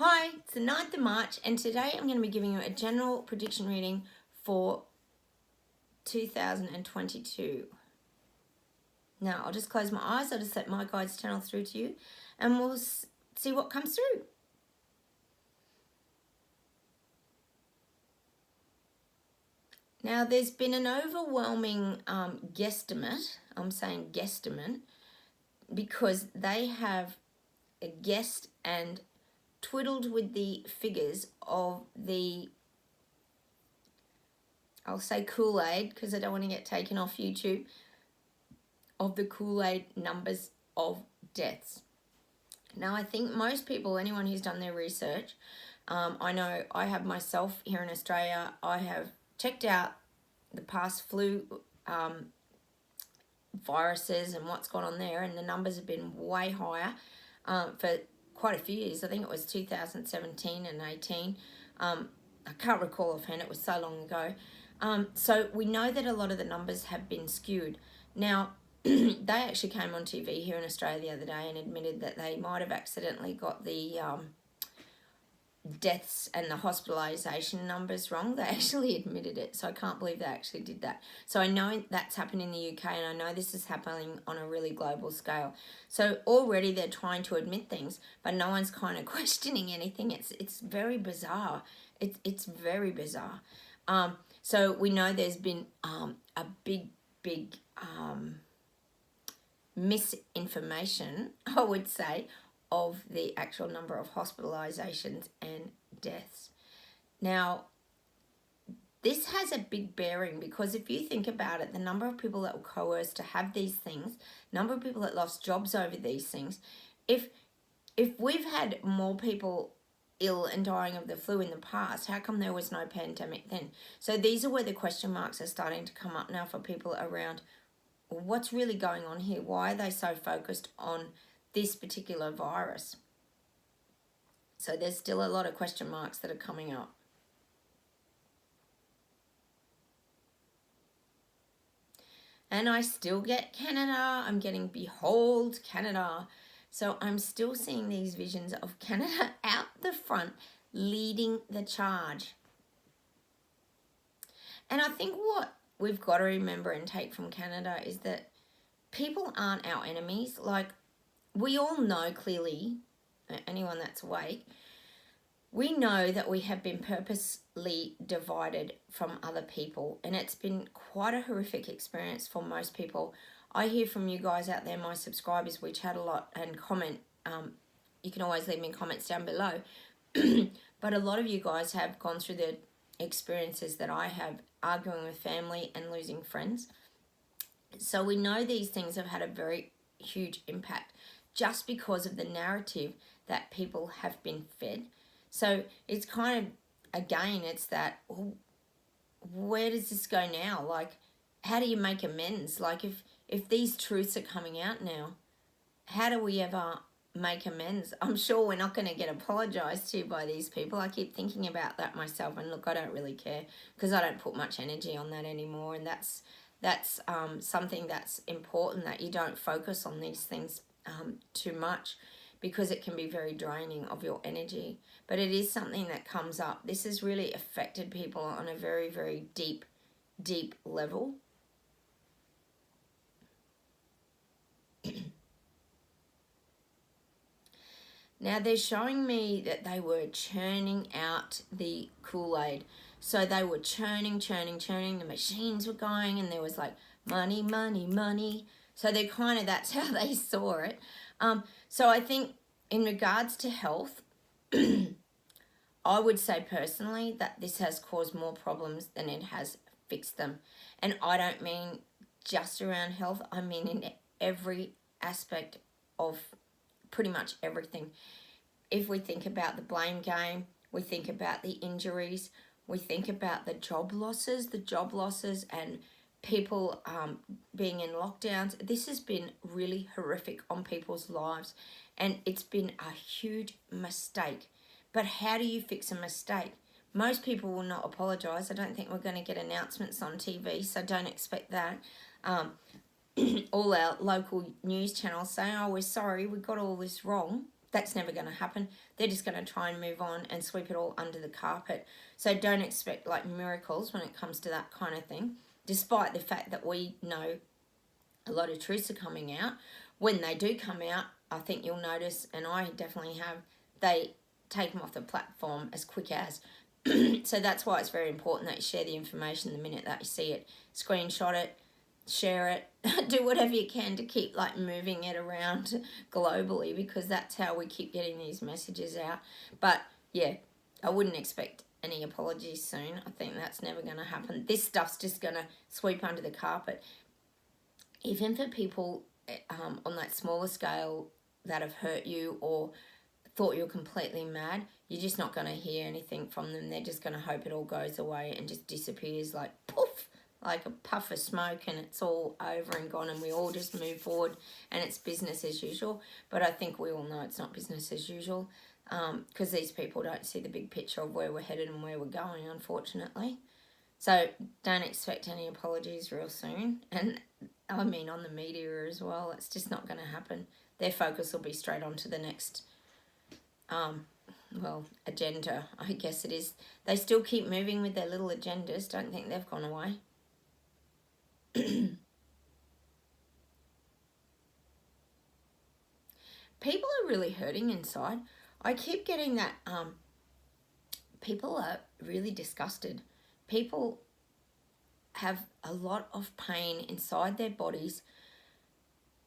Hi, it's the 9th of March and today I'm going to be giving you a general prediction reading for 2022. Now, I'll just close my eyes, I'll just let my guides channel through to you and we'll see what comes through. Now, there's been an overwhelming guesstimate, I'm saying guesstimate, because they have guessed and twiddled with the figures of the, I'll say Kool-Aid because I don't want to get taken off YouTube, of the Kool-Aid numbers of deaths. Now, I think most people, anyone who's done their research, I know I have myself here in Australia, I have checked out the past flu viruses and what's gone on there, and the numbers have been way higher for quite a few years. I think it was 2017 and 18. I can't recall offhand, it was so long ago. So we know that a lot of the numbers have been skewed. Now, they actually came on TV here in Australia the other day and admitted that they might have accidentally got the deaths and the hospitalisation numbers wrong. They actually admitted it, so I can't believe they actually did that. So I know that's happened in the UK, and I know this is happening on a really global scale. So already they're trying to admit things, but no one's kind of questioning anything. It's very bizarre. It's very bizarre. So we know there's been a big misinformation, I would say, of the actual number of hospitalizations and deaths. Now, this has a big bearing because if you think about it, the number of people that were coerced to have these things, number of people that lost jobs over these things, if we've had more people ill and dying of the flu in the past, how come there was no pandemic then? So these are where the question marks are starting to come up now for people around what's really going on here. Why are they so focused on this particular virus? So there's still a lot of question marks that are coming up. And I still get Canada. I'm getting behold Canada. So I'm still seeing these visions of Canada out the front leading the charge. And I think what we've got to remember and take from Canada is that people aren't our enemies. Like, we all know clearly, anyone that's awake, we know that we have been purposely divided from other people, and it's been quite a horrific experience for most people. I hear from you guys out there, my subscribers, we chat a lot and comment. You can always leave me comments down below. But a lot of you guys have gone through the experiences that I have, arguing with family and losing friends. So we know these things have had a very huge impact just because of the narrative that people have been fed. So it's kind of, again, it's that, well, where does this go now? Like, how do you make amends? Like, if these truths are coming out now, how do we ever make amends? I'm sure we're not going to get apologized to by these people. I keep thinking about that myself, and look, I don't really care because I don't put much energy on that anymore, and that's something that's important, that you don't focus on these things too much, because it can be very draining of your energy. But it is something that comes up. This has really affected people on a very, very deep level. Now, they're showing me that they were churning out the Kool-Aid. So they were churning. The machines were going, and there was like money, money, money. So they're kind of, that's how they saw it. So I think in regards to health, I would say personally that this has caused more problems than it has fixed them. And I don't mean just around health. I mean in every aspect of pretty much everything. If we think about the blame game, we think about the injuries, we think about the job losses and people being in lockdowns. This has been really horrific on people's lives, and it's been a huge mistake. But how do you fix a mistake? Most people will not apologise. I don't think we're going to get announcements on TV, so don't expect that. All our local news channels saying, oh, we're sorry, we got all this wrong. That's never going to happen. They're just going to try and move on and sweep it all under the carpet. So don't expect like miracles when it comes to that kind of thing, despite the fact that we know a lot of truths are coming out. When they do come out, I think you'll notice, and I definitely have, they take them off the platform as quick as. So that's why it's very important that you share the information the minute that you see it. Screenshot it, share it, do whatever you can to keep like moving it around globally, because that's how we keep getting these messages out. But yeah, I wouldn't expect any apologies soon. I think that's never going to happen. This stuff's just going to sweep under the carpet. Even for people on that smaller scale that have hurt you or thought you're completely mad, you're just not going to hear anything from them. They're just going to hope it all goes away and just disappears like poof, like a puff of smoke, and it's all over and gone, and we all just move forward and it's business as usual. But I think we all know it's not business as usual, because these people don't see the big picture of where we're headed and where we're going, unfortunately. So don't expect any apologies real soon. And I mean on the media as well, it's just not going to happen. Their focus will be straight on to the next agenda, I guess it is. They still keep moving with their little agendas. Don't think they've gone away. People are really hurting inside. I keep getting that people are really disgusted. People have a lot of pain inside their bodies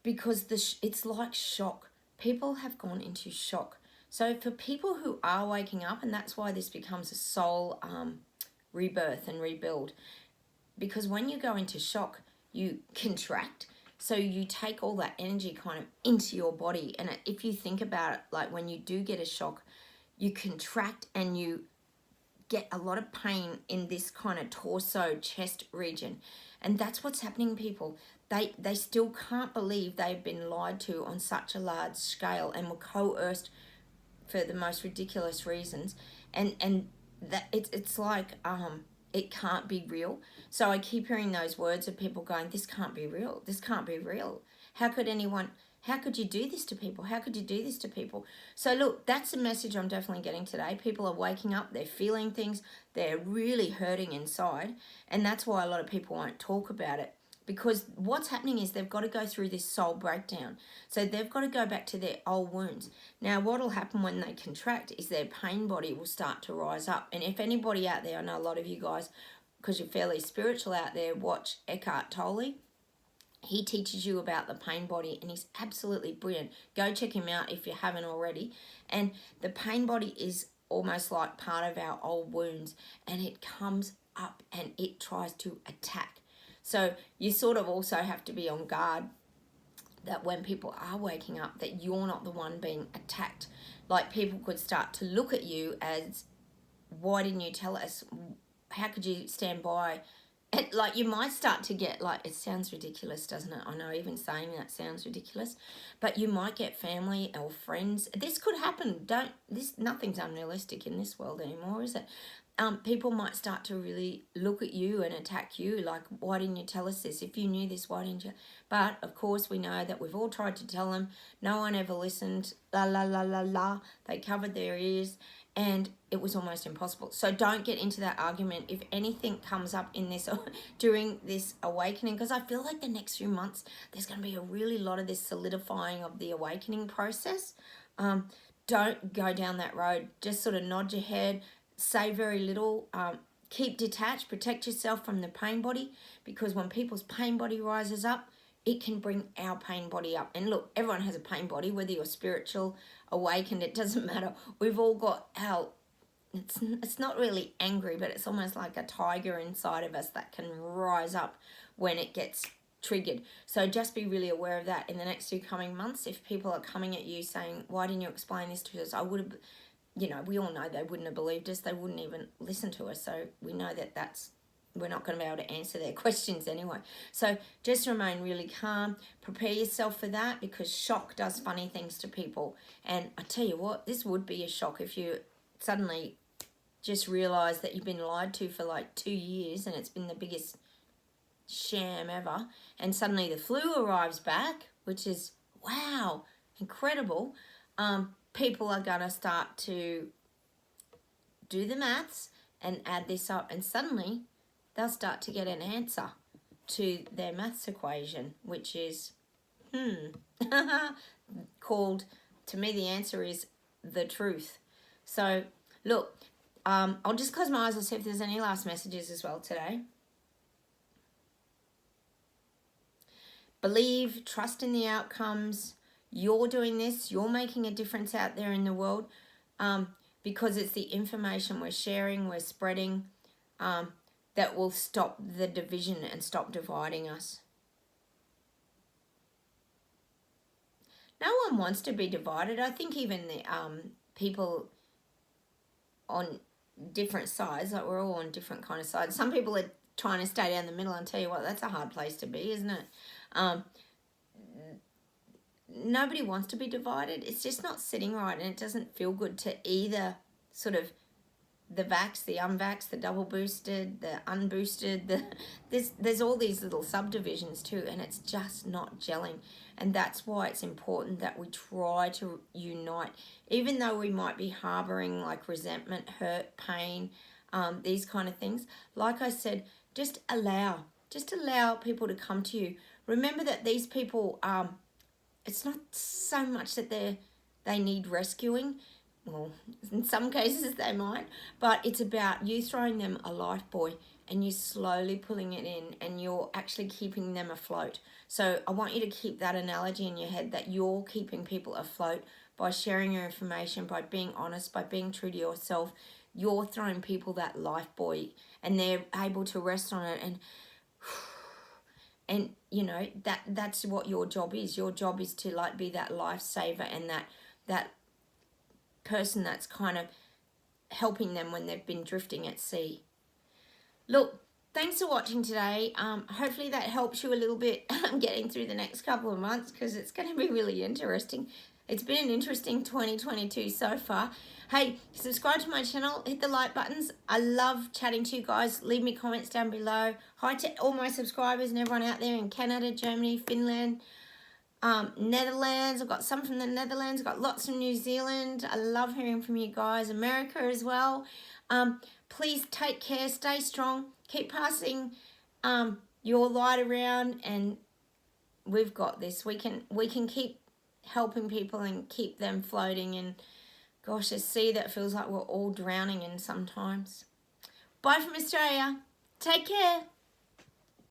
because it's like shock. People have gone into shock. So for people who are waking up, and that's why this becomes a soul rebirth and rebuild, because when you go into shock, you contract. So you take all that energy kind of into your body. And if you think about it, like when you do get a shock, you contract and you get a lot of pain in this kind of torso, chest region. And that's what's happening, people. They still can't believe they've been lied to on such a large scale and were coerced for the most ridiculous reasons. And that it's like it can't be real. So I keep hearing those words of people going, this can't be real. This can't be real. How could you do this to people? How could you do this to people? So look, that's the message I'm definitely getting today. People are waking up, they're feeling things, they're really hurting inside. And that's why a lot of people won't talk about it. Because what's happening is they've got to go through this soul breakdown. So they've got to go back to their old wounds. Now, what will happen when they contract is their pain body will start to rise up. And if anybody out there, I know a lot of you guys, because you're fairly spiritual out there, watch Eckhart Tolle. He teaches you about the pain body, and he's absolutely brilliant. Go check him out if you haven't already. And the pain body is almost like part of our old wounds, and it comes up and it tries to attack. So you sort of also have to be on guard that when people are waking up, that you're not the one being attacked. Like people could start to look at you as, why didn't you tell us? How could you stand by? And like you might start to get like, it sounds ridiculous, doesn't it? I know even saying that sounds ridiculous, but you might get family or friends. This could happen. Nothing's unrealistic in this world anymore, is it? People might start to really look at you and attack you, like, why didn't you tell us this? If you knew this, why didn't you? But, of course, we know that we've all tried to tell them. No one ever listened. La, la, la, la, la. They covered their ears, and it was almost impossible. So don't get into that argument. If anything comes up in this during this awakening, because I feel like the next few months, there's going to be a really lot of this solidifying of the awakening process. Don't go down that road. Just sort of nod your head. Say very little, keep detached, protect yourself from the pain body, because when people's pain body rises up, it can bring our pain body up. And look, everyone has a pain body, whether you're spiritual, awakened, it doesn't matter. We've all got it's not really angry, but it's almost like a tiger inside of us that can rise up when it gets triggered. So just be really aware of that in the next few coming months. If people are coming at you saying, why didn't you explain this to us? I would have... we all know they wouldn't have believed us. They wouldn't even listen to us. So we know that we're not going to be able to answer their questions anyway. So just remain really calm. Prepare yourself for that, because shock does funny things to people. And I tell you what, this would be a shock if you suddenly just realise that you've been lied to for like 2 years and it's been the biggest sham ever. And suddenly the flu arrives back, which is, wow, incredible. people are going to start to do the maths and add this up, and suddenly they'll start to get an answer to their maths equation, which is called, to me the answer is the truth. So look, I'll just close my eyes and see if there's any last messages as well today. Believe, trust in the outcomes. You're doing this, you're making a difference out there in the world, because it's the information we're sharing, we're spreading, that will stop the division and stop dividing us. No one wants to be divided. I think even the people on different sides, like we're all on different kind of sides. Some people are trying to stay down the middle, and tell you what, that's a hard place to be, isn't it? Nobody wants to be divided. It's just not sitting right, and it doesn't feel good to either sort of the vax, the unvax, the double boosted, the unboosted. There's all these little subdivisions too, and it's just not gelling. And that's why it's important that we try to unite, even though we might be harboring like resentment, hurt, pain, these kind of things. Like I said, just allow people to come to you. Remember that these people, it's not so much that they need rescuing. Well, in some cases they might, but it's about you throwing them a life buoy and you slowly pulling it in, and you're actually keeping them afloat. So I want you to keep that analogy in your head, that you're keeping people afloat by sharing your information, by being honest, by being true to yourself. You're throwing people that life buoy, and they're able to rest on it, and you know that's what your job is. Your job is to like be that lifesaver and that person that's kind of helping them when they've been drifting at sea. Look, thanks for watching today. Hopefully that helps you a little bit getting through the next couple of months, because it's going to be really interesting. It's been an interesting 2022 so far. Hey, subscribe to my channel, hit the like buttons. I love chatting to you guys. Leave me comments down below. Hi to all my subscribers and everyone out there in Canada, Germany, Finland, Netherlands. I've got some from the Netherlands. I've got lots from New Zealand. I love hearing from you guys. America as well. Please take care, stay strong, keep passing your light around, and we've got this. We can keep helping people and keep them floating. And gosh, a sea that feels like we're all drowning in sometimes. Bye from Australia. Take care.